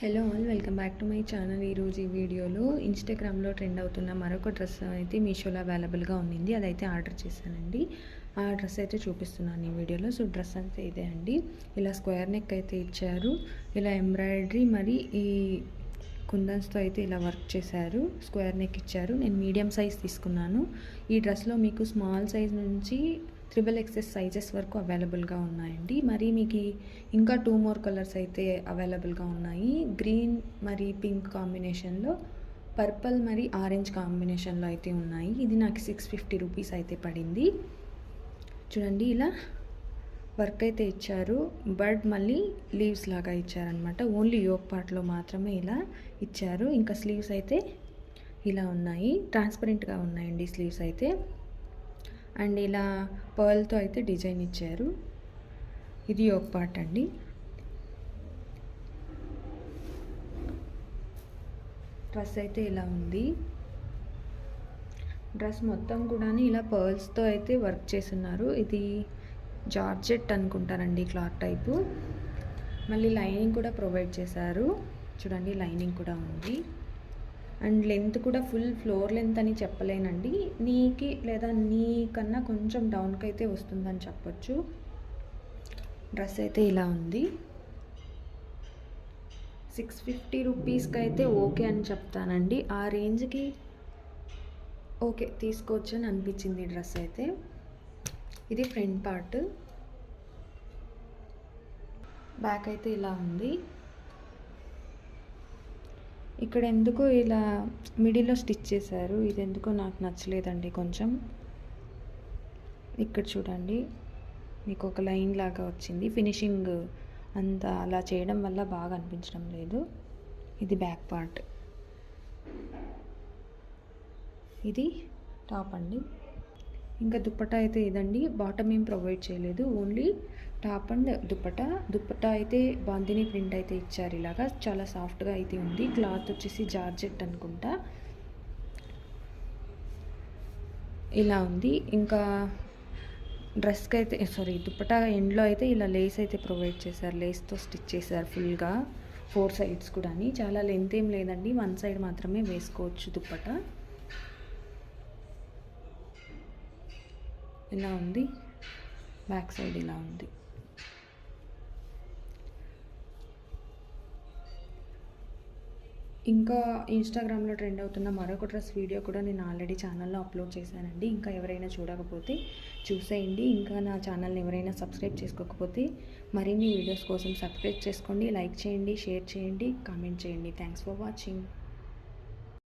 Hello all, welcome back to my channel. ఈరోజు ఈ వీడియోలో ఇన్స్టాగ్రామ్లో ట్రెండ్ అవుతున్న మరొక డ్రెస్ అయితే మీషోలో అవైలబుల్గా ఉండింది. అదైతే ఆర్డర్ చేశానండి. ఆ డ్రెస్ అయితే చూపిస్తున్నాను ఈ వీడియోలో. సో డ్రెస్ అయితే ఇదే అండి. ఇలా స్క్వేర్ నెక్ అయితే ఇచ్చారు. ఇలా ఎంబ్రాయిడరీ మరి ఈ కుందన్స్తో అయితే ఇలా వర్క్ చేశారు. స్క్వేర్ నెక్ ఇచ్చారు. నేను మీడియం సైజ్ తీసుకున్నాను. ఈ డ్రెస్లో మీకు స్మాల్ సైజ్ నుంచి XXL సైజెస్ వరకు అవైలబుల్గా ఉన్నాయండి. మరి మీకు ఇంకా 2 మోర్ కలర్స్ అయితే అవైలబుల్గా ఉన్నాయి. గ్రీన్ మరి పింక్ కాంబినేషన్లో, పర్పుల్ మరి ఆరెంజ్ కాంబినేషన్లో అయితే ఉన్నాయి. ఇది నాకు 650 రూపీస్ అయితే పడింది. చూడండి, ఇలా వర్క్ అయితే ఇచ్చారు. బర్డ్ మళ్ళీ లీవ్స్ లాగా ఇచ్చారనమాట. ఓన్లీ యోక్ పార్ట్లో మాత్రమే ఇలా ఇచ్చారు. ఇంకా స్లీవ్స్ అయితే ఇలా ఉన్నాయి. ట్రాన్స్పరెంట్గా ఉన్నాయండి స్లీవ్స్ అయితే. అండ్ ఇలా పర్ల్తో అయితే డిజైన్ ఇచ్చారు. ఇది యోక్ పార్ట్ అండి. డ్రెస్ అయితే ఇలా ఉంది. డ్రెస్ మొత్తం కూడా ఇలా పర్ల్స్తో అయితే వర్క్ చేస్తున్నారు. ఇది జార్జెట్ అనుకుంటారండి, క్లాత్ టైపు. మళ్ళీ లైనింగ్ కూడా ప్రొవైడ్ చేశారు. చూడండి, లైనింగ్ కూడా ఉంది. అండ్ లెంత్ కూడా ఫుల్ ఫ్లోర్ లెంత్ అని చెప్పలేనండి. నీకి లేదా నీకన్నా కొంచెం డౌన్కి అయితే వస్తుందని చెప్పొచ్చు. డ్రెస్ అయితే ఇలా ఉంది. 650 రూపీస్కి అయితే ఓకే అని చెప్తానండి. ఆ రేంజ్కి ఓకే తీసుకోవచ్చు అని అనిపించింది డ్రెస్ అయితే. ఇది ఫ్రంట్ పార్ట్. బ్యాక్ అయితే ఇలా ఉంది. ఇక్కడ ఎందుకో ఇలా మిడిల్లో స్టిచ్ చేశారు. ఇది ఎందుకో నాకు నచ్చలేదండి కొంచెం. ఇక్కడ చూడండి, మీకు ఒక లైన్ లాగా వచ్చింది. ఫినిషింగ్ అంతా అలా చేయడం వల్ల బాగా అనిపించడం లేదు. ఇది బ్యాక్ పార్ట్. ఇది టాప్ అండి. ఇంకా దుప్పటా అయితే ఇదండి. బాటమ్ ఏం ప్రొవైడ్ చేయలేదు, ఓన్లీ టాప్ అండ్ దుప్పటా అయితే బాందిని ప్రింట్ అయితే ఇచ్చారు. ఇలాగా చాలా సాఫ్ట్గా అయితే ఉంది. క్లాత్ వచ్చేసి జార్జెట్ అనుకుంటా. ఇలా ఉంది. ఇంకా డ్రెస్కి అయితే దుప్పటా ఎండ్లో అయితే ఇలా లేస్ అయితే ప్రొవైడ్ చేశారు. లేస్తో స్టిచ్ చేశారు ఫుల్గా 4 సైడ్స్ కూడా. చాలా లెంత్ ఏం లేదండి, 1 సైడ్ మాత్రమే వేసుకోవచ్చు దుప్పటా. ఇలా ఉంది. బ్యాక్ సైడ్ ఇలా ఉంది. ఇంకా ఇన్స్టాగ్రామ్లో ట్రెండ్ అవుతున్న మరొక డ్రెస్ వీడియో కూడా నేను ఆల్రెడీ ఛానల్లో అప్లోడ్ చేశానండి. ఇంకా ఎవరైనా చూడకపోతే చూసేయండి. ఇంకా నా ఛానల్ని ఎవరైనా సబ్స్క్రైబ్ చేసుకోకపోతే మరిన్ని వీడియోస్ కోసం సబ్స్క్రైబ్ చేసుకోండి. లైక్ చేయండి, షేర్ చేయండి, కామెంట్ చేయండి. Thanks for watching.